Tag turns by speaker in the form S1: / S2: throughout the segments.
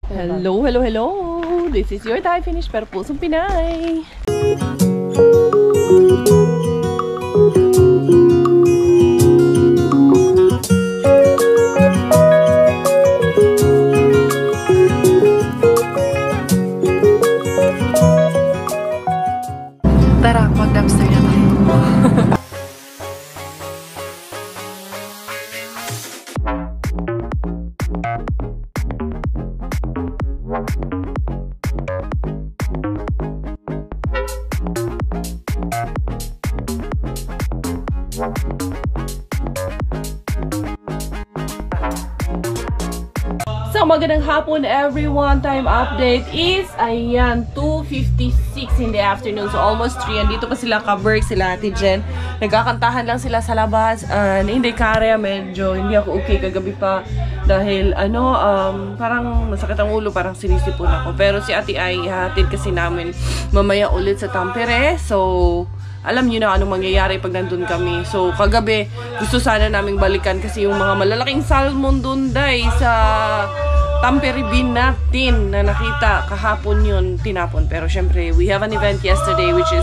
S1: Hello, hello, hello! This is your Thai Finish pero pusong Pinay! Tara, mag-dumpster na tayo! So, magandang hapon everyone. Time update is, ayan, 2:56 in the afternoon. So, almost 3. Andito pa sila ka-Berg, sila Ate Jen. Nagkakantahan lang sila sa labas. Hindi kaya, medyo hindi ako okay kagabi pa. Dahil, parang masakit ang ulo, parang sinisipon ako. Pero si Ate ay hatid kasi namin mamaya ulit sa Tampere. So, alam niyo na anong mangyayari pag nandun kami. So, kagabi, gusto sana naming balikan kasi yung mga malalaking salmon dun, day, sa Tampere Bin natin na nakita kahapon yun, tinapon. Pero syempre, we have an event yesterday which is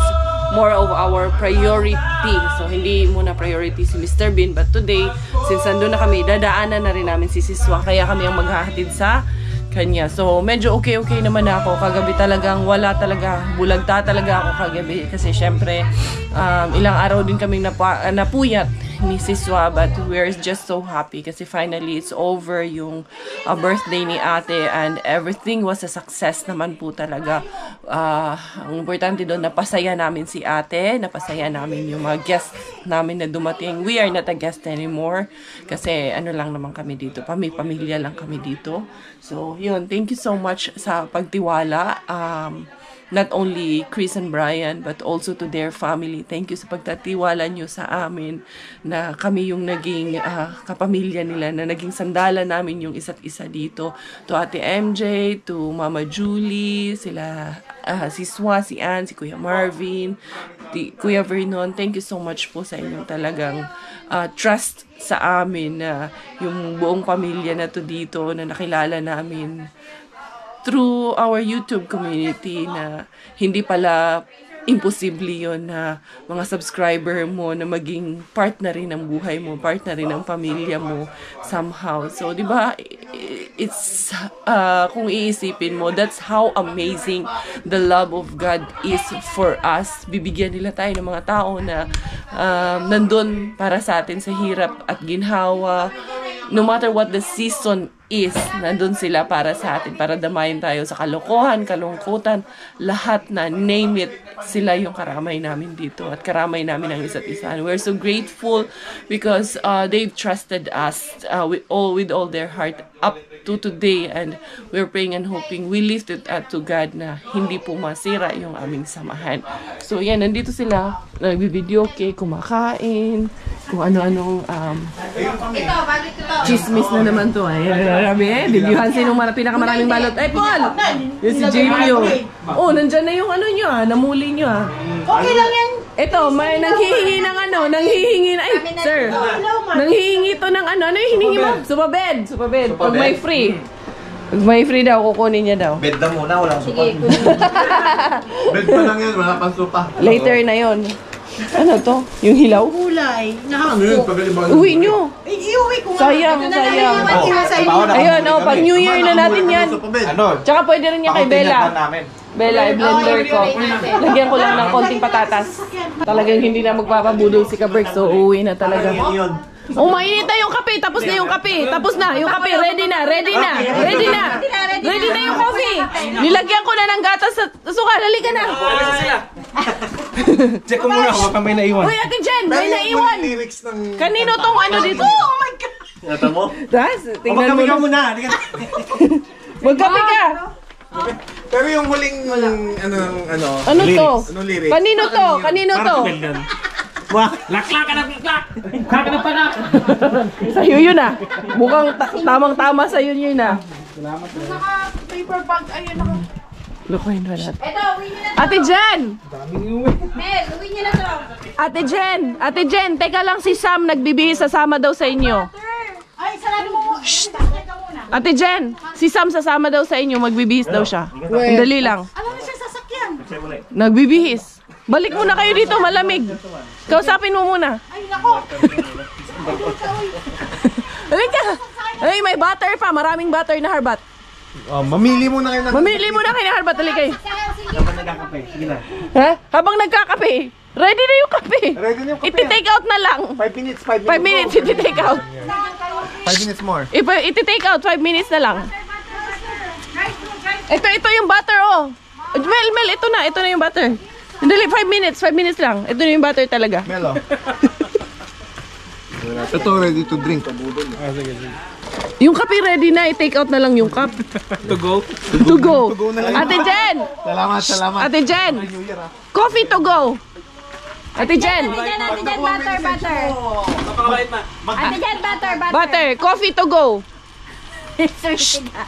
S1: more of our priority. So, hindi muna priority si Mr. Bin. But today, since nandun na kami, dadaanan na rin namin si Siswa. Kaya kami ang maghahatid sa kanya. So, medyo okay naman ako. Kagabi talagang wala talaga. Bulagta talaga ako kagabi. Kasi syempre, ilang araw din kaming napuyat ni Siswa. But we're just so happy. Kasi finally, it's over yung birthday ni ate. And everything was a success naman po talaga. Ang importante doon, napasaya namin si ate. Napasaya namin yung mga guests namin na dumating. We are not a guest anymore. Kasi ano lang naman kami dito. Pamilya lang kami dito. So, yun. Thank you so much sa pagtiwala. Not only Chris and Brian, but also to their family. Thank you sa pagtatiwala nyo sa amin na kami yung naging kapamilya nila, na naging sandalan namin yung isa't isa dito. To Ate MJ, to Mama Julie, sila si Swa, si Ann, si Kuya Marvin, Kuya Vernon. Thank you so much po sa inyong talagang trust sa amin na yung buong pamilya na to dito na nakilala namin through our YouTube community, na hindi pala imposible yun na mga subscriber mo na maging part na rin ng buhay mo, part na rin ng pamilya mo somehow. So, di ba, it's, kung iisipin mo, that's how amazing the love of God is for us. Bibigyan nila tayo ng mga tao na nandun para sa atin sa hirap at ginhawa. No matter what the season is, nandun sila para sa atin, para damayin tayo sa kalokohan, kalungkutan, lahat na, name it, sila yung karamay namin dito at karamay namin ang isa't isa. And we're so grateful because they've trusted us with all their heart up to today, and we're praying and hoping, we lift it up to God na hindi po masira yung aming samahan. So yan, nandito sila, nagbi-video cake, kumakain, kung ano-anong chismis na naman to. Ay, grabe, bibyuhan sinong pinakamaraming balot. Ay, Paul! Yung si JPO. Oh, nandyan na yung ano nyo namuli nyo
S2: Okay lang yan.
S1: Ito, may nanghihingi ng nanghihingi na, ay, sir, nanghihingi to ng ano yung hinihingi mo? Supabed. Pag may free. Pag may free daw, kukunin niya daw.
S3: Bed na muna, walang supa. Bed pa lang yan, wala pang supa.
S1: Later na yon. Ano to? Yung hilaw?
S2: Kulay.
S3: Ano yun?
S1: Uwi nyo.
S2: Iuwi ko nga.
S1: Sayang. Ayun, pag New Year na natin yan. Tsaka pwede rin niya kay Bella. Bella, i-blender ko. Lagyan ko lang ng konting patatas. Talagang hindi na magpapabudol si Kaberg, so uuwi na talaga. Oh, mainit na yung kape. Tapos na yung kape. Yung kape. Ready na yung coffee. Nilagyan ko na ng gatas sa suka. Halika na.
S3: Check ko muna kung may naiwan.
S1: Uy, Ate Jen, may naiwan. Kanino tong ano dito? Oh my God.
S3: Nata mo?
S1: Tingnan mo na.
S3: Muna.
S1: Magkape ka.
S3: Pero yung huling
S1: Ano to?
S3: Anong lyrics?
S1: Kanino to?
S3: Laklak ka na, laklak! Laklak ka na panak!
S1: Sa'yo yun Mukhang tamang-tama sa'yo yun
S2: Salamat. Naka-paper bag. Ayun ako.
S1: Lukuhin na natin.
S2: Ito, uwi niyo na to.
S1: Ate Jen!
S2: Mel, uwi niyo na to.
S1: Ate Jen, teka lang, si Sam nagbibihis, sasama daw sa inyo.
S2: Ay, sarado mo. Shhh! Teka muna.
S1: Ate Jen, si Sam sasama daw sa inyo. Magbibihis daw siya. Dali lang.
S2: Alam mo siya sasakyan.
S1: Nagbibihis. Balik muna kayo dito, malamig. Kausapin mo muna.
S2: Ay, nako.
S1: Halika. Ay, may butter pa. Maraming butter na harbat.
S3: Mamili muna kayo ng...
S1: Mamili muna kayo ng harbat. Halika kayo.
S3: Habang nagkakape. Sige na.
S1: Ha? Habang nagkakape. Ready na yung kape.
S3: Ready na yung kape.
S1: Iti-take out na lang.
S3: 5 minutes, 5 minutes.
S1: 5 minutes, iti-take out.
S3: 5 minutes more.
S1: Iti-take out, 5 minutes na lang. Ito yung butter, oh. Mel, ito na yung butter. Dali, 5 minutes lang. Ito na yung butter talaga.
S3: Melo. Ito ready to drink.
S1: Yung kape ready na, i-take out na lang yung cup.
S3: To go?
S1: To go.
S3: To go na lang.
S1: Ate Jen!
S3: Salamat.
S1: Ate Jen! Coffee to go! Ate Jen!
S2: Ate Jen, butter. Ate Jen, butter.
S1: Butter, coffee to go!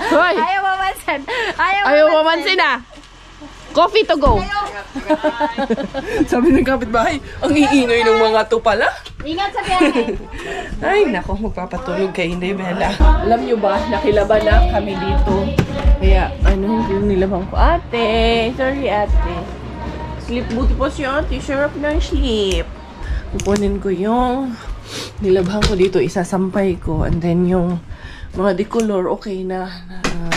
S1: Hoy!
S2: Ayaw mamansin.
S1: Ayaw mamansin ah! Coffee to go! Sabi ng kapitbahay, ang iingay ng mga to pala.
S2: Ingat sa biyahe.
S1: Ay, nako, magpapatulog kay hindi, Bella. Alam nyo ba, nakilaban na kami dito. Kaya, hindi yung nilabang ko. Ate, sorry ate. Sleep, buti po si ate. Sarap ng sleep. Kukunin ko yung nilabhan ko dito, isasampay ko. And then yung mga decolor, okay na.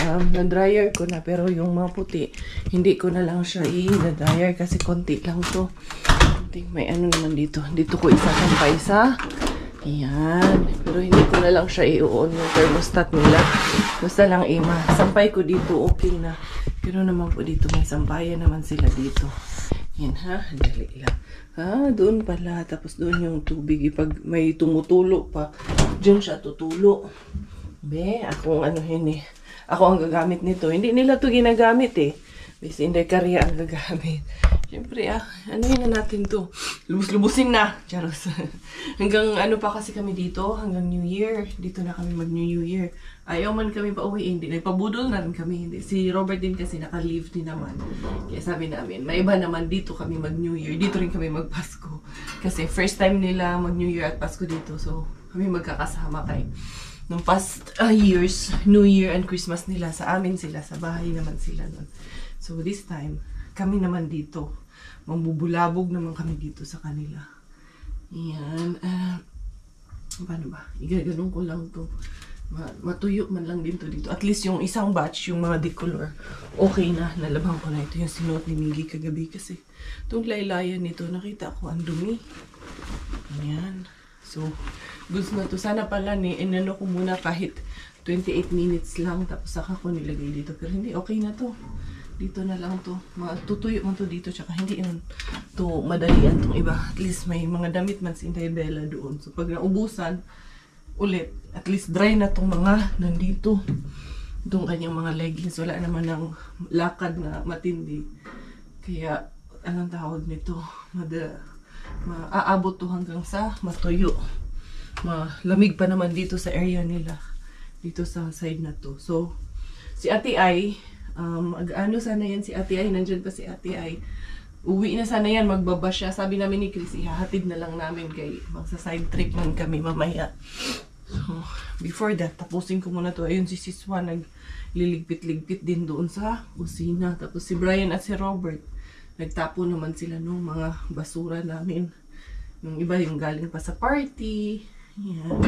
S1: Na-dryer ko na. Pero yung mga puti, hindi ko na lang siya i-dryer kasi konti lang to. May ano naman dito. Dito ko isasampay sa ayan. Pero hindi ko na lang siya i-on yung thermostat nila. Basta lang sampay ko dito, okay na. Pero naman po dito, may sampayan naman sila dito. Yan ha, dali lang. Doon pala. Tapos doon yung tubig. Pag may tumutulo pa, dyan siya tutulo. Ako ang gagamit nito. Hindi nila to ginagamit eh. Basta hindi karya ang gagamit. Siyempre na natin to. Lubos-lubusin na. Charos. Hanggang pa kasi kami dito. Hanggang New Year. Dito na kami mag-New Year. Ayaw man kami pauwiin. Nagpabudol na rin kami. Hindi. Si Robert din kasi naka-leave din naman. Kaya sabi namin, may iba naman dito kami mag-New Year. Dito rin kami mag-Pasko. Kasi first time nila mag-New Year at Pasko dito. So, kami magkakasama kay nung past years, New Year and Christmas nila, sa amin sila, sa bahay naman sila nun. So this time, kami naman dito. Mambubulabog naman kami dito sa kanila. Yan. Paano ba? Igaganon ko lang to. Matuyo man lang din to dito. At least yung isang batch, yung mga decolor, okay na. Nalabhan ko na ito. Yung sinuot ni Miggy kagabi kasi itong laylayan nito, nakita ko ang dumi. Yan. So, goods na to. Sana pala inano ko muna kahit 28 minutes lang. Tapos saka ko nilagay dito. Pero hindi, okay na to. Dito na lang to. Tutuyo man to dito. Tsaka hindi yun to madalian tong iba. At least may mga damit man si Inday Bella doon. So, pag naubusan ulit, at least dry na tong mga nandito. Itong kanyang mga leggings. Wala naman ng lakad na matindi. Kaya, anong tawag nito? Maaabot to hanggang sa matuyo. Malamig pa naman dito sa area nila. Dito sa side na to. So, si Ate Ay, sana yan si Ate Ay. Nandyan pa si Ate Ay. Uwi na sana yan, magbaba siya. Sabi namin ni Chris, ihahatid na lang namin kay magsa-side trip man kami mamaya. So, before that, tapusin ko muna to. Ayun si Siswa, nagliligpit-ligpit din doon sa kusina. Tapos si Brian at si Robert, nagtapo naman sila ng mga basura namin. Yung iba yung galing pa sa party. Yan.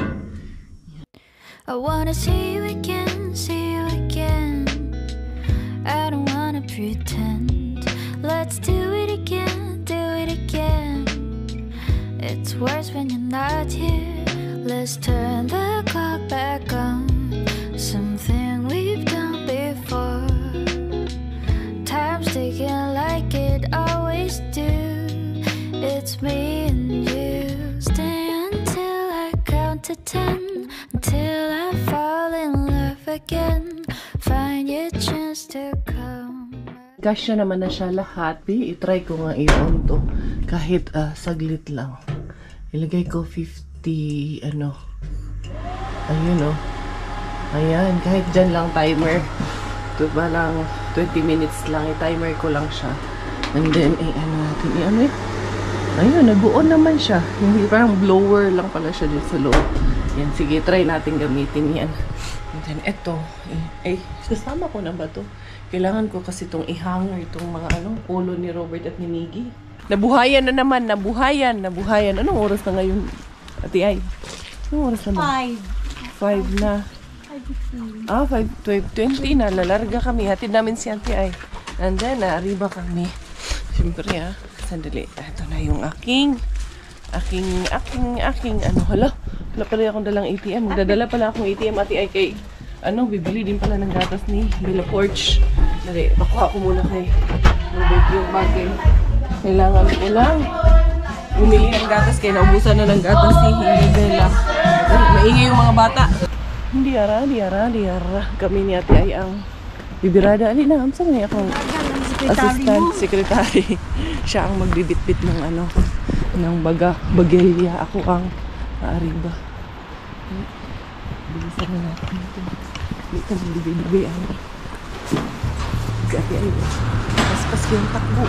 S4: I wanna see you again, see you again. I don't wanna pretend. Let's do it again, do it again. It's worse when you're not here. Let's turn the clock back on. Something we've done before. Time's ticking like it always do. It's me and you. Stay until I count to 10. Until I fall in love again. Find your chance to come.
S1: Kasya naman na siya lahat. I-try ko nga i-on to. Kahit saglit lang. Ilagay ko 50, Ayun, Ayan, kahit dyan lang timer. Ito ba lang, 20 minutes lang. I-timer ko lang siya. And then, natin. Ayun, nag-on naman siya. Hindi, parang blower lang pala siya dito sa loob. Yan, sige, try natin gamitin yan. then ito, kasama ko na ba to? Kailangan ko kasi itong i-hanger, itong mga polo ni Robert at ni Miggy. Nabuhayan na naman, nabuhayan. Anong oras na ngayon, Ate Ay? Anong oras na ba? 5 na. 5:20 na. Lalarga kami. Hatid namin si Ate Ay. And then, naariba kami. Siyempre sandali. Ito na yung aking hala pala akong dalang ATM. Magdadala pala akong ATM, Ate Ay, kay bibili din pala ng gatas ni Bella Porch. Dali, pakuha ko muna kay Robert yung bagay. Kailangan ko lang bumili ng gatas kaya naubusan na ng gatas ni Bella. Maingay yung mga bata. Hindi ara. Kami ni Ate Ay ang bibirada. Alina, amsa nga akong assistant, secretary. Siya ang magbibitbit ng ng bagelya. Ako ang aariba. Bilisan na natin ito. Hindi ka magbibigay ang si Ate Ay. Paspas ko yung takbo.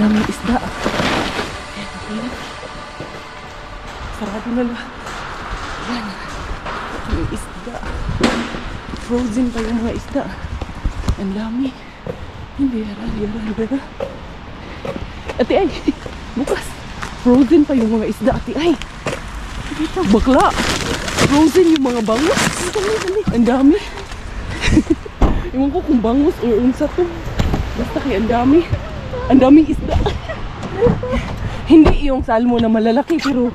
S1: Daming isda. Sarado na lang. Yan. Yung isda. Frozen pa yung mga isda. Ang dami. Hindi, yara. Ate Ay, bukas. Frozen pa yung mga isda, Ate Ay. Dito, bakla. Frozen yung mga bangus. Ang dami. Ewan ko kung bangus o unsa to. Basta kaya ang dami. Ang daming isda. Hindi yung salmo na malalaki pero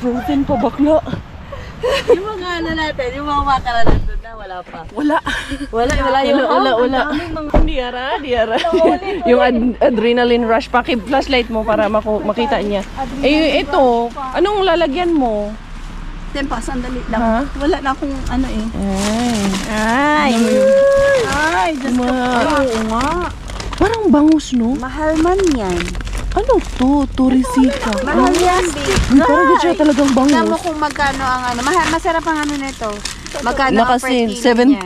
S1: frozen pa, bakla.
S2: Yung mga natin, yung mga makara nandun na, wala pa.
S1: Wala.
S2: Wala.
S1: Di ara. Yung adrenaline rush. Paki-flashlight mo para makita niya. Eh, ito, anong lalagyan mo?
S2: Tempa, sandali lang.
S1: Ha?
S2: Wala na akong ano eh.
S1: Ay.
S2: Ay, Diyos ko. Oo nga.
S1: Parang bangus, no?
S2: Mahal man yan.
S1: Ano to? Turisika.
S2: Mahal yan, babe.
S1: Uy, parang di siya talagang
S2: Alam mo
S1: bangus.
S2: kung magkano ang ano. Masarap ang ano nito. Magkano ang per
S1: Nakasin,
S2: kilo niya?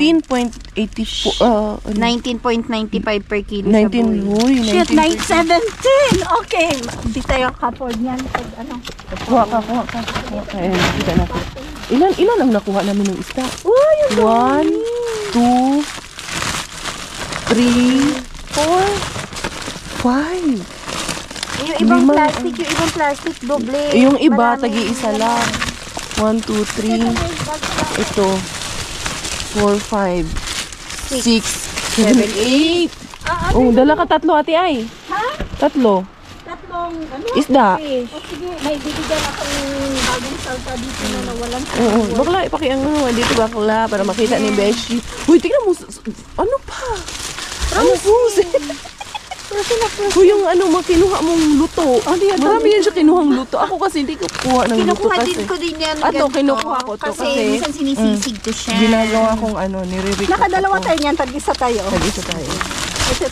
S1: 17.84.
S2: 19.95 per kilo
S1: 19,
S2: sa buhay.
S1: uy,
S2: Shit,
S1: 19.
S2: 17! Okay. Di tayo kapod niyan. Pag ano.
S1: Kuha ka. Ayan, kita natin. Ilan ang nakuha namin ng isda?
S2: Uy,
S1: 1, 2, 3, 4, 5.
S2: yung ibang
S1: Lima.
S2: plastic, doble.
S1: Yung iba,
S2: Maraming
S1: tagi-isa
S2: ano.
S1: lang. 1, 2, 3. Ito. 4, 5, 6, 7, 8. Oh, dala ka tatlo, ate ay.
S2: Ha?
S1: Tatlo.
S2: Tatlong ano?
S1: Isda.
S2: O sige, may bibigyan akong bagong salta dito na nawalan.
S1: Oo, bakla, ipakiang dito bakla para makita ni Beshi. Uy, tingnan mo, ano pa? Ano susi? Uy, yung ano, kinuha mong luto. Marami yan siya kinuhang luto. Ako kasi hindi ko kuha ng luto
S2: Kinukuha
S1: kasi.
S2: din ko din yan.
S1: Ato,
S2: ganito.
S1: kinukuha ko to kasi
S2: minsan sinisisig ko siya.
S1: ginagawa kong ano, nire-record.
S2: Nakadalawa tayo niyan, tag-isa tayo.
S1: Tag-isa tayo.
S2: Ito.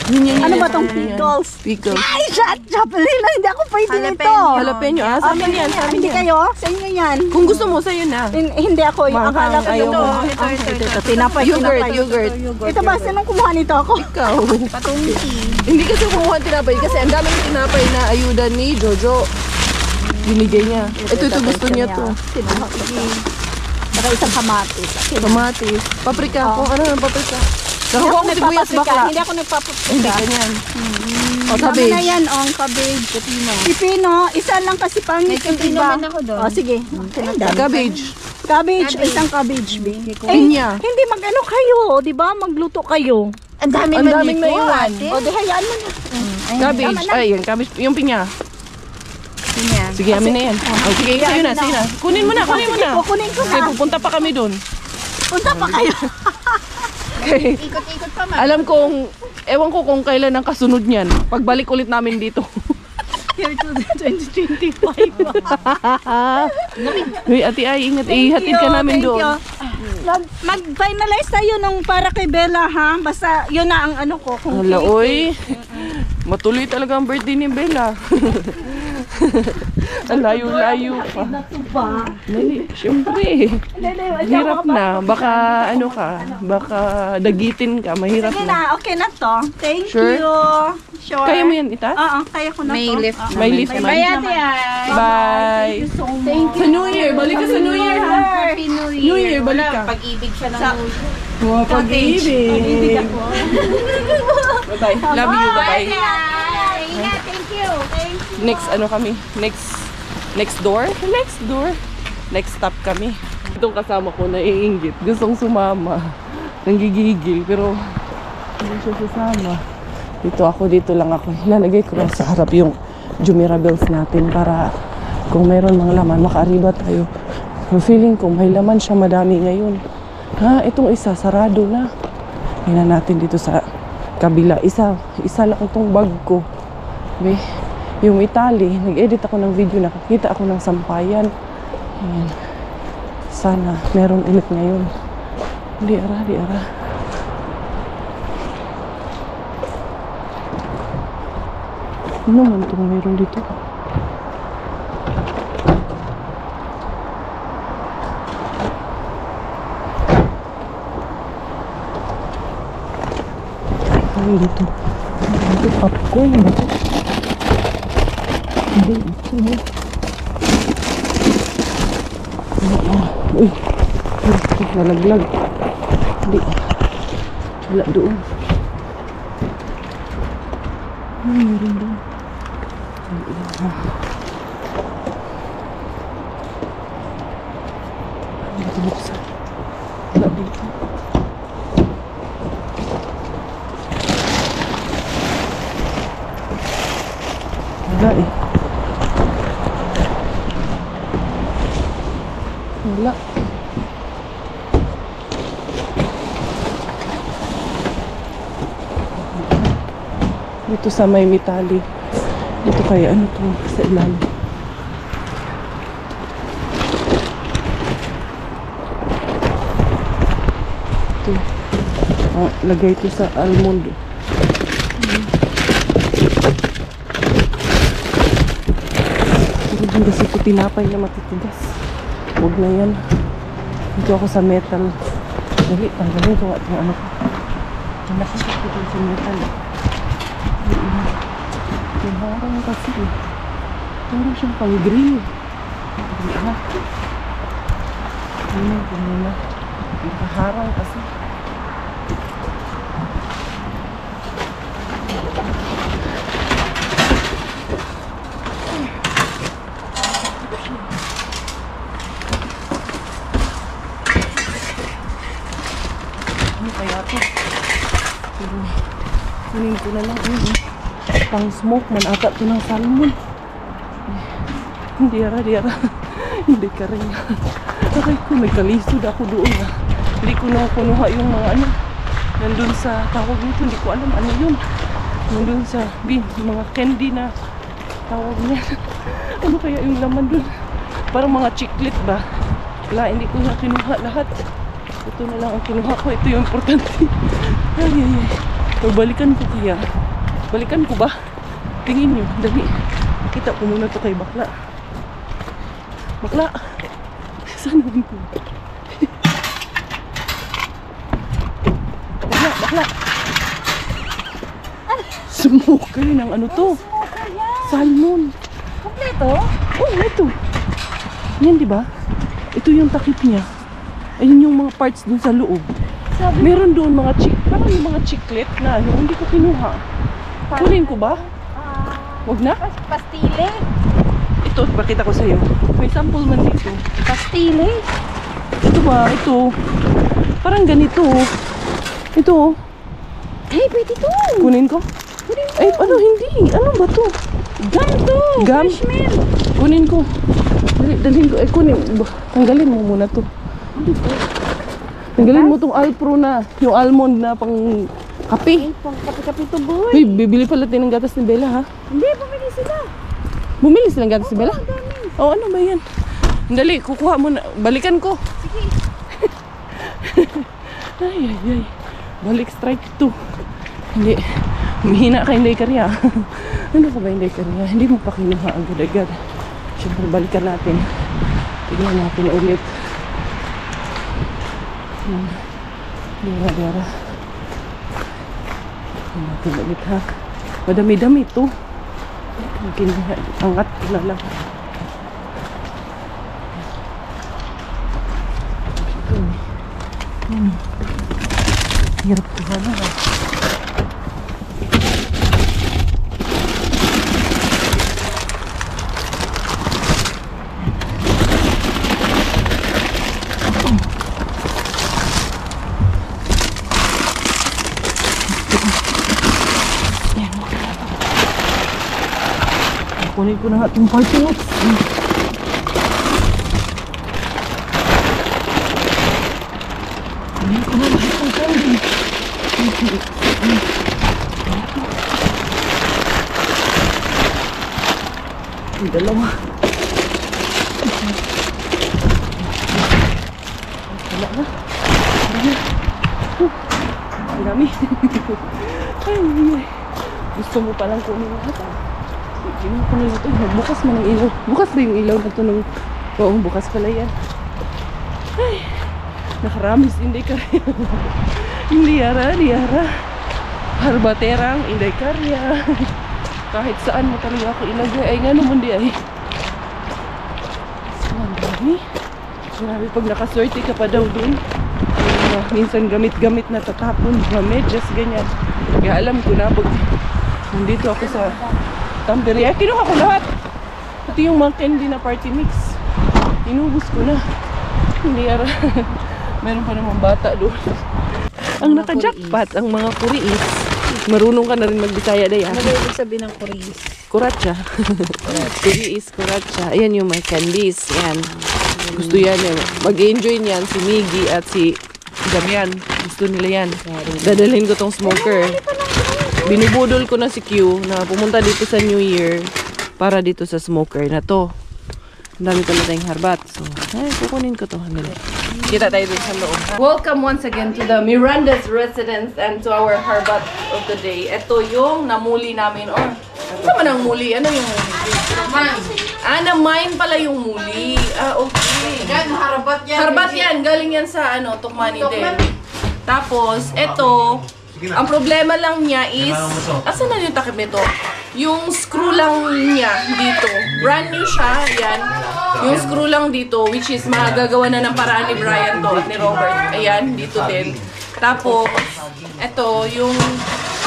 S1: Yun.
S2: Ano ba tong
S1: Yan.
S2: pickles?
S1: Pickles.
S2: Ay, Chapelina, hindi ako pwede nito.
S1: Jalapeno. Sa amin yan, sa amin
S2: Hindi
S1: yan.
S2: kayo? Sa inyo yan.
S1: Kung gusto mo, sa'yo na.
S2: Hindi ako. Yung akala ko
S1: Ayaw
S2: ito.
S1: mo.
S2: Ito. Tinapay.
S1: Yogurt.
S2: Ito ba? Sinong kumuha nito ako?
S1: Ikaw.
S2: Patunti.
S1: Hindi kasi kumuha ng tinapay kasi ang dami ng tinapay na ayuda ni Jojo. Binigay niya. Ito gusto niya to.
S2: Kinuha ko. Saka isang kamatis.
S1: Kamatis. Paprika. Kung ano ng paprika. Nakuha ko sibuyas bakla.
S2: Hindi ako nagpapaprika.
S1: Hindi ganyan. O,
S2: Tama
S1: cabbage.
S2: na yan, ang cabbage. Pipino. Isa lang kasi pangit yung iba. O, sige.
S1: Cabbage.
S2: Cabbage. Isang cabbage, B.
S1: Pinya.
S2: Hindi, mag-ano kayo. Di ba? Magluto kayo.
S1: Ang daming naiwan.
S2: O, di hayaan mo na.
S1: Cabbage. Ay, yan. Cabbage. Yung pinya.
S2: Pinya.
S1: Sige, amin na yan. O, sige, sa'yo na. Sige na. Kunin mo na.
S2: Kunin ko
S1: Kasi
S2: na.
S1: pupunta pa kami dun.
S2: Punta pa kayo.
S1: Okay.
S2: Ikot-ikot pa,
S1: Alam kong, ewan ko kung kailan ang kasunod niyan. Pagbalik ulit namin dito.
S2: Year 2025.
S1: Uy, ate ay, ingat. Ihatid ka namin doon.
S2: Mag-finalize tayo nung para kay Bella, ha? Basta yun na ang ano ko. Kung
S1: Hala, oy. Matuloy talaga ang birthday ni Bella. Ang layo-layo pa. Dali, syempre. Hirap na. Baka ano ka, baka dagitin ka. Mahirap
S2: Sige
S1: na.
S2: na, okay na to. Thank
S1: Sure?
S2: you. Sure.
S1: Kaya mo yan, ita?
S2: Oo, kaya ko na
S5: May
S2: to.
S5: lift
S1: May lift man. Bye.
S2: Thank you.
S1: Sa New Year, balik ka sa New Year, ha?
S2: Happy New Year.
S1: New Year, balik ka.
S5: Pag-ibig siya ng
S1: Wow, pag-ibig. Bye-bye. Love you, bye-bye.
S2: Ingat, thank you. Thank you.
S1: Next, ano kami? Next door? Next stop kami. Itong kasama ko naiinggit. Gustong sumama. Nanggigigil, pero hindi siya sasama. Dito lang ako. Ilalagay ko lang sa harap yung Jumirables natin para kung mayroon mga laman, makaariba tayo. Pero feeling ko may laman siya madami ngayon. Ha, itong isa, sarado na. Tingnan natin dito sa kabila. Isa lang itong bag ko. Be, yung Italy, nag-edit ako ng video, nakakita ako ng sampayan. Ayan. Sana meron ulit ngayon. Di ara. Ano man itong meron dito? Ay, dito. Dito, popcorn ba ito? Hindi, ito mo. Uy, nalaglag. Hindi. Wala doon. Ay, meron doon. Dito buksan. Wala dito. Wala eh. Wala. Dito sa may Mitali. Dito kaya ano to sa ilalim. ito. Lagay ito sa almond. Kasi ito tinapay na matitigas. Huwag na yan. Dito ako sa metal. Dali, tanggalin ko at yung ano ko. Nakasip ko dito sa metal. Parang kasi parang siyang pang-grill. Ha? Ano na. Nakaharang kasi. Ano kaya ito? Kunin ko na lang. Pang smoke man ata ito ng salmon. Hindi ara. Hindi ka rin. Akay ko, may kalisod ako doon. Hindi ko na kunuha yung mga ano. Nandun sa tawag nito, hindi ko alam ano yun. Nandun sa mga candy na tawag niya. Ano kaya yung laman dun? Parang mga chiclet ba? Wala, hindi ko na kinuha lahat. Ito na lang ang kinuha ko. Ito yung importante. Ay. Balikan ko kaya. Balikan ko ba? Tingin nyo, dali. Kita ko muna to kay bakla. Bakla! Saan naman ko? Bakla! Smoker ng ano to? Salmon.
S2: Kompleto?
S1: Oh, ito. Yan, di ba? Ito yung takip niya. Ayun yung mga parts dun sa loob. Meron doon mga parang yung mga chiclet na ano, hindi ko kinuha. Kunin ko ba? Wag na?
S2: Pastile.
S1: Ito, pakita ko sa'yo. May sample man dito.
S2: Pastile.
S1: Ito ba? Ito. Parang ganito. Ito.
S2: Ay, pwede to.
S1: Kunin ko? Ay, ano, hindi. Ano ba to?
S2: Gum to.
S1: Gum?
S2: Fresh milk.
S1: Kunin ko. Dalhin ko. Kunin. Tanggalin mo muna to. Tanggalin mo tong Alpro na. Yung almond na pang kape.
S2: Ay, pang kape-kape to, boy.
S1: Uy, bibili pala tayo ng gatas ni Bella, ha?
S2: Hindi, bumili sila.
S1: Bumili silang gatas ni Bella?
S2: Ang dami.
S1: Oh, ano ba yan? Dali, kukuha mo na. Balikan ko.
S2: Sige.
S1: Ay. Balik strike 2. Hindi. Mahina ka, hindi karya. Ano ka ba hindi karya? Hindi mo pa kinuha agad-agad. Siyempre, balikan natin. Tignan natin ulit. Dara. Tignan natin ulit, ha? Madami-dami ito. Angat ko na lang. Hirap ko na. Kunin ko na nga itong party notes. Kunin ko na nga itong candy. Ang dalawa. Wala na. Ang dami. Ay. Gusto mo palang kunin lahat. Kinuha ko na ito. Bukas man ang ilaw. Bukas ba yung ilaw na ito ng... Oo, bukas pala yan. Ay, nakaramis. Hindi karya. Hindi yara. Harbaterang, hindi karya. Kahit saan mo talaga ako ilagay. Ay, nga naman di ay. So, ang dami. Grabe, pag nakaswerte ka pa daw dun. Minsan gamit-gamit na tatapon. Medyas, ganyan. Kaya alam ko na pag nandito ako sa Tamberi. Ay, kinuha ko lahat. Ito yung mga candy na party mix. Inubos ko na. Hindi ara. Meron pa namang bata doon. Ang naka-jackpot, ang mga kuriis. Marunong ka na rin mag-Bisaya day.
S2: Ano ba ibig sabihin ng Koreas?
S1: Kuratsa. Kuriis, kuratsa. Ayan yung mga candies. Yan. Gusto yan. Mag-enjoy niyan si Miggy at si Damian. Gusto nila yan. Dadalhin ko tong smoker. Binubudol ko na si Q na pumunta dito sa New Year para dito sa smoker na to. Ang dami ko na tayong harbat. So, kukunin ko to. Kita tayo dun sa loob. Welcome once again to the Miranda's Residence and to our harbat of the day. Ito yung namuli namin. Ano man ang muli? Ano yung muli? Na-mine pala yung muli. Okay.
S2: Harbat yan.
S1: Harbat yan. Galing yan sa Tukmani din. Tapos, ito, ang problema lang niya is, asan na yung takip nito? Yung screw lang niya dito. Brand new siya, yan. Yung screw lang dito, which is magagawa na ng paraan ni Brian to at ni Robert. Ayan, dito din. Tapos, ito, yung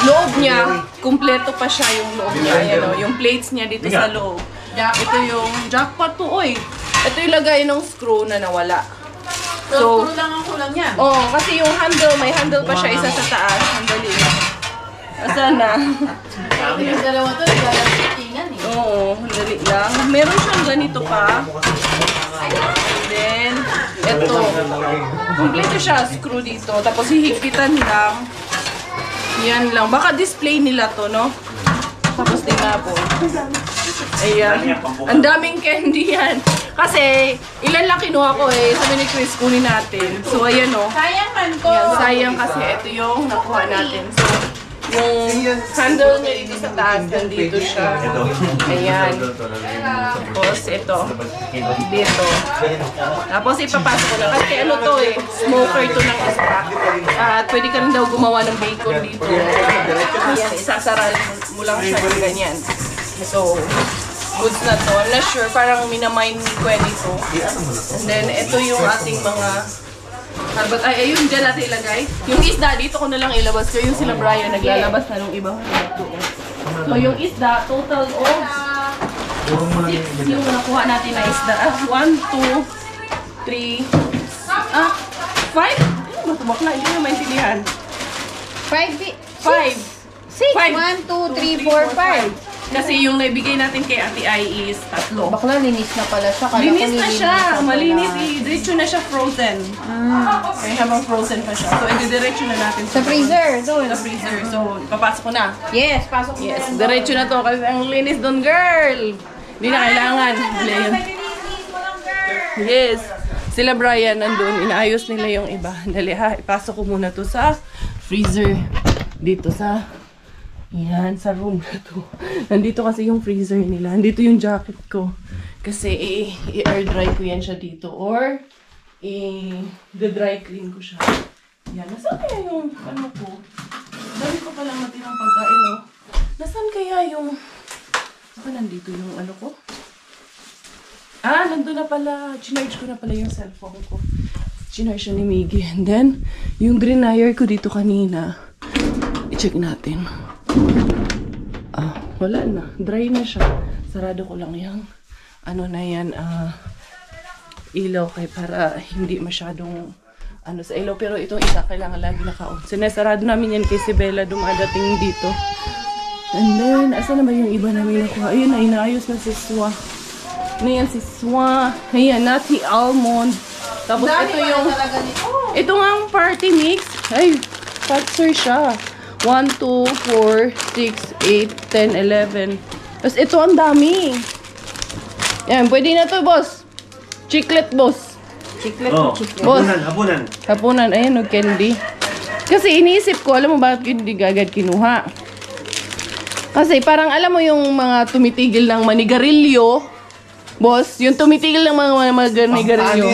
S1: loob niya, kumpleto pa siya yung loob niya. Ayan o, yung plates niya dito sa loob. Ito yung jackpot to, oy. Ito yung lagay ng screw na nawala. So,
S2: screw lang ang kulang yan.
S1: Oh, kasi yung handle, may handle pa siya isa sa taas. Handle yun. Asan na?
S2: Yung dalawa to, naglalagtingan eh.
S1: Oo, dali lang. Meron siyang ganito pa. And then, eto. Kompleto siya, screw dito. Tapos hihigpitan lang. Yan lang. Baka display nila to, no? Tapos tinapon. Ayan. Ang daming candy yan. Kasi, ilan lang kinuha ko eh. Sabi ni Chris, kunin natin. So, ayan o.
S2: Sayang man to.
S1: Yan, sayang kasi ito yung nakuha natin. So, yung handle niya dito sa taas, nandito siya. Ayan. Tapos ito. Dito. Tapos ipapasok ko na. Kasi ano to eh, smoker to ng isda. At pwede ka rin daw gumawa ng bacon dito. Ayan, isasaral mo lang siya ng ganyan. So, goods na to. I'm not sure, parang minamine ko ito. And then, ito yung ating mga harbat. Ay, ayun, dyan natin ilagay. Yung isda, dito ko na lang ilabas ko. Yung sila Brian, naglalabas na nung ibang harbat doon. So, yung isda, total of 6 yung nakuha natin na isda. 1, 2, 3, 5? Ano ba ito bakla? Hindi ko na maintindihan. 5.
S2: 1, 2, 3, 4, 5.
S1: Kasi yung naibigay natin kay Ate Ai is 3.
S2: Bakla, linis na pala siya.
S1: Linis na siya. Malinis. Diretso na siya frozen. Kaya habang frozen pa siya. So, i-diretso na natin
S2: Sa freezer, doon.
S1: Sa freezer. So, papasok ko na.
S2: Yes, pasok mo
S1: Yes,
S2: na.
S1: diretso na to kasi ang linis doon, girl. Hindi na kailangan. Yes. Sila Brian nandun. Inaayos nila yung iba. Dali ha, ipasok ko muna to sa freezer. Dito sa yan, sa room na to. Nandito kasi yung freezer nila. Nandito yung jacket ko. Kasi i-air dry ko yan siya dito. Or, i-dry clean ko siya. Yan. Nasaan kaya yung ano ko? Dami ko palang natirang pagkain, no? Nasaan kaya yung... Baka nandito yung ano ko? Nandun na pala. Chinarge ko na pala yung cellphone ko. Chinarge siya ni Miggy. And then, yung drenyer ko dito kanina. I-check natin. Wala na. Dry na siya. Sarado ko lang yung ano na yan, ilaw kay para hindi masyadong sa ilaw. Pero itong isa kailangan lagi naka-on. Sinasarado namin yan kay si Bella dumadating dito. And then, asa na ba yung iba namin nakuha? Ayun na, inaayos na si Swa. Ano yan si Swa? Ayan, nati almond. Tapos ito yung, ito nga ang party mix. Ay, patser siya. 1, 2, 4, 6, 8, 10, 11. Tapos ito ang dami. Yan, pwede na to, boss. Chiclet, boss.
S2: Chiclet
S3: Oh,
S2: chiclet.
S1: Boss.
S3: hapunan.
S1: Hapunan, ayan, candy. Kasi iniisip ko, alam mo bakit hindi agad kinuha? Kasi parang alam mo yung mga tumitigil ng manigarilyo, boss, yung tumitigil ng mga manigarilyo.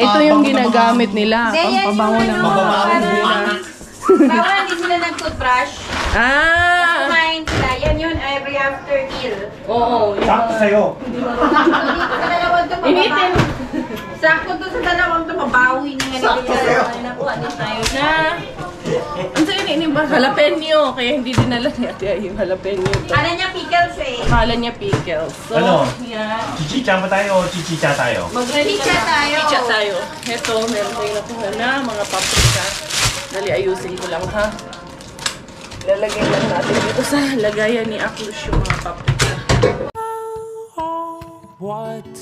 S1: Ito yung ginagamit nila. Pampabango ng mga.
S2: Bawal hindi sila nag-toothbrush.
S1: Ah!
S2: Kumain sila. Yan yun every after meal.
S1: Oo.
S3: Sakto sa'yo.
S2: Sa dalawang to
S1: Initin.
S2: Sakto to sa dalawang to mabawi na nga nila.
S1: Nakuha din tayo na. Ang sa'yo ni ba? Jalapeno. Kaya hindi dinala ni Ate Ai yung jalapeno.
S2: Ano niya pickles eh.
S1: Akala niya pickles. So,
S3: Ano?
S1: yan.
S3: Chichicha ba tayo o chichicha tayo?
S1: Mag-ready ka
S2: Chicha
S1: na.
S2: tayo.
S1: Chicha tayo. Ito, meron tayong nakuha na mga paprika. Dali, ayusin ko lang ha. Lalagay lang natin dito sa lagayan ni Aklus yung mga paprika.
S5: What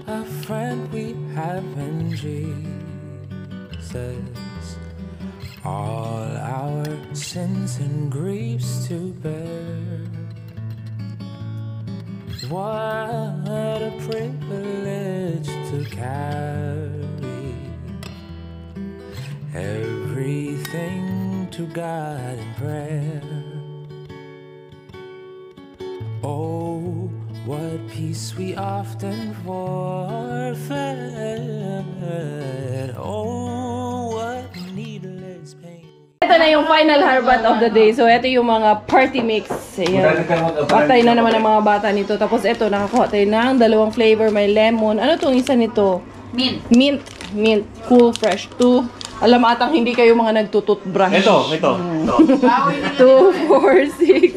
S5: a friend we have in Jesus. All our sins and griefs to bear. what a privilege to carry everything to God in prayer. Oh, what peace we often forfeit. Oh, what needless pain.
S1: Ito na yung final harvest of the day. So, ito yung mga party mix. Ayan. Patay na naman ang mga bata nito. Tapos, ito, nakakuha tayo ng dalawang flavor. May lemon. Ano itong isa nito?
S2: Mint.
S1: Mint. Mint. Cool, fresh. 2. Alam atang hindi kayo mga nagtututbrush.
S3: Ito.
S1: 2, 4, 6,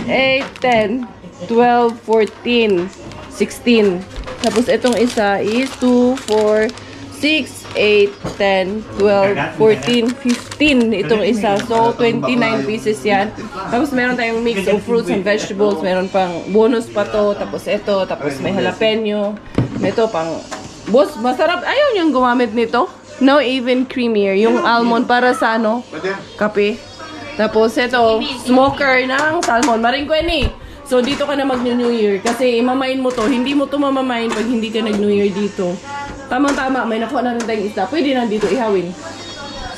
S1: 8, 10, 12, 14, 16. Tapos, itong isa is 2, 4, 6, 8, 10, 12, 14, 15 itong isa. So, 29 pieces yan. Tapos, meron tayong mix of fruits and vegetables. Meron pang bonus pa to. Tapos, ito. Tapos, may jalapeno. Ito pang... Boss, masarap. Ayaw niyang gumamit nito. No, even creamier. Yung almond para sa ano? Kape. Tapos, ito. Smoker ng salmon. Maringkweni. So, dito ka na mag-New Year. Kasi, imamain mo to. Hindi mo to mamamain pag hindi ka nag-New Year dito. Tamang-tama, may nakuha na rin tayong isda. Pwede na dito ihawin.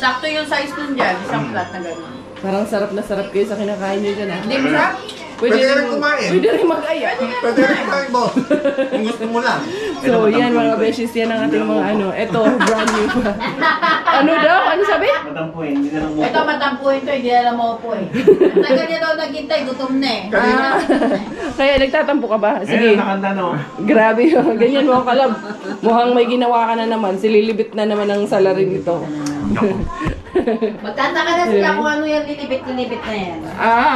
S2: Sakto yung size nun dyan. Isang flat na gano'n.
S1: Parang sarap na sarap kayo sa kinakain nyo dyan.
S2: Hindi mo sarap?
S3: Pwede rin kumain.
S1: Pwede rin mag-aya.
S3: Pwede rin kumain mo. Kung gusto mo lang.
S1: So, yan mga beshes. Yan ang ating mga ano. Ito, brand new pa. Ano daw? Ano sabi?
S6: Matampuin, hindi na lang mo.
S2: Ito matampuin to, hindi na mo po eh. Tagal niya daw naghintay, gutom na eh.
S1: Kaya nagtatampo ka ba? Sige.
S6: Ayun, nakanda no.
S1: Grabe. Ganyan mo kalab. Mukhang may ginawa ka na naman. Sililibit na naman ang salarin nito.
S2: Magtanda ka na sila kung ano yung lilibit-lilibit na yan.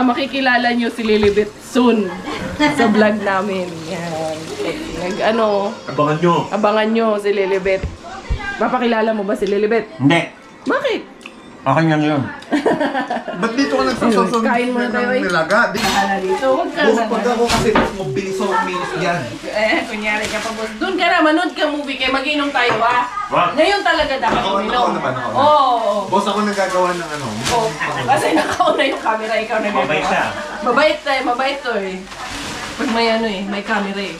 S1: Makikilala nyo si Lilibet soon sa vlog namin. Yan.
S3: Abangan nyo.
S1: Abangan nyo si Lilibet. Papakilala mo ba si Lilibet?
S6: Hindi.
S1: Bakit?
S6: Okay lang yun.
S3: Ba't dito ka nagsasasun
S1: Kain muna tayo, eh.
S3: nilaga?
S1: Bahala dito. Huwag ka
S3: Boss,
S1: na.
S3: pag ako kasi mas mobiliso ang minis dyan.
S1: Kunyari ka pa, boss. Doon ka na, manood ka movie kayo. Mag-inom tayo, ha?
S3: Wag.
S1: Ngayon talaga dapat
S3: Nakaon
S1: uminom.
S3: naman ako.
S1: Oo.
S3: Boss, ako nagagawa ng ano.
S1: Oh, kasi nakauna yung camera, ikaw na
S6: Mabait siya.
S1: Mabait to eh. Pag may ano eh, may camera eh.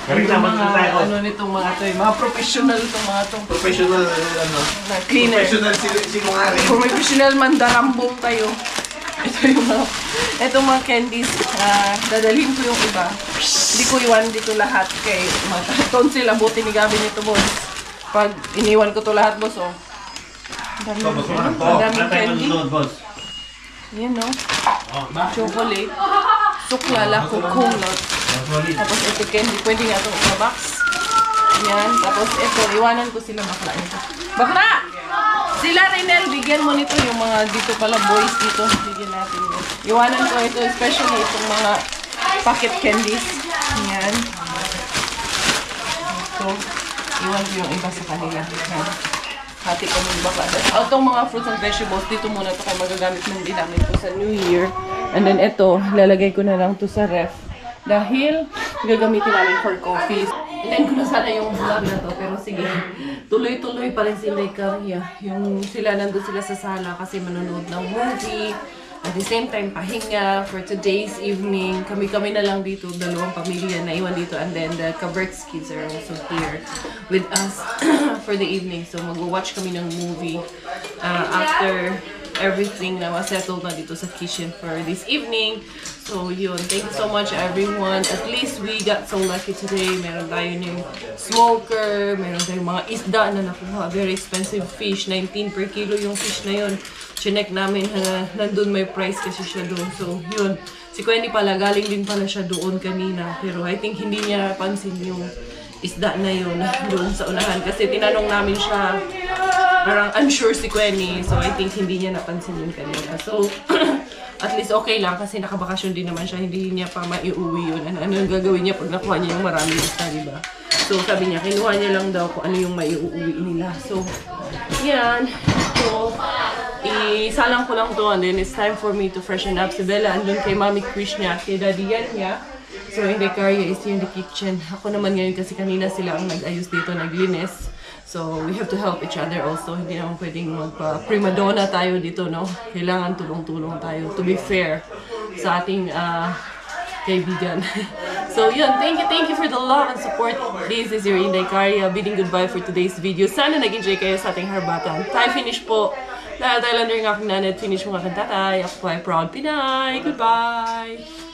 S6: Galing
S1: Yung
S6: naman
S1: mga,
S6: tayo.
S1: ano nitong mga to eh, mga professional itong mga to.
S3: Professional, ano.
S1: Na cleaner.
S3: Professional si Mungari.
S1: Professional mandarambong tayo. Ito yung mga, itong mga candies, dadalhin ko yung iba. Hindi ko iwan dito lahat kay maton sila, buti ni Gabi nito, boss. Pag iniwan ko to lahat, boss, oh. Ang daming candy.
S6: boss.
S1: Yan, no? Chocolate. Suklala, coconut. Tapos ito candy. Pwede nga itong box. Yan. Tapos ito, iwanan ko sila bakla nito. Bakla! Sila, Renel, bigyan mo nito yung mga dito pala, boys dito. Bigyan natin yun. Iwanan ko ito, especially itong mga pocket candies. Yan. Ito. Iwan ko yung iba sa kanila. Yan. Hati ko ng bakla. Itong mga fruits and vegetables, dito muna ito kung magagamit ng dinamit ko sa New Year. And then ito, lalagay ko na lang ito sa ref. Dahil gagamitin namin for coffee. Ilan ko na sana yung vlog na to, pero sige. Tuloy-tuloy pa rin sila Karya. Yung sila nandun sila sa sala kasi manonood ng movie. At the same time, pahinga for today's evening. Kami-kami na lang dito, dalawang pamilya na iwan dito. And then the Kaberks kids are also here with us for the evening. So mag-watch kami ng movie after everything na masettled na dito sa kitchen for this evening. So yun, thank you so much everyone. At least we got so lucky today. Meron tayo ng smoker, meron tayong mga isda na nakuha. Very expensive fish, 19 per kilo yung fish na yun. Chinek namin nandun may price kasi siya doon. So yun, si Quenny pala, galing din pala siya doon kanina. Pero I think hindi niya pansin yung isda na yun doon sa unahan. Kasi tinanong namin siya, parang unsure si Quenny. So I think hindi niya napansin yun kanina. So at least okay lang kasi nakabakasyon din naman siya. Hindi niya pa maiuwi yun. Ano yung gagawin niya pag nakuha niya yung maraming isda, diba? So sabi niya, kinuha niya lang daw kung ano yung maiuwi nila. So yan. So isalang ko lang to and then it's time for me to freshen up. Si Bella andun kay Mami Krish niya, kay Daddy Yan niya. So hindi, Karya is here in the kitchen. Ako naman ngayon kasi kanina sila ang nag-ayos dito, naglinis. So we have to help each other also. Hindi naman pwedeng magpa-prima donna tayo dito, no? Kailangan tulong-tulong tayo to be fair sa ating kaibigan. So yun, thank you for the love and support. This is your Inday Caria bidding goodbye for today's video. Sana nag-enjoy kayo sa ating harbatan. Thai finish po. Dahil Thailander ng aking nanay at finish mo aking tatay. Ako po ay proud Pinay. Goodbye!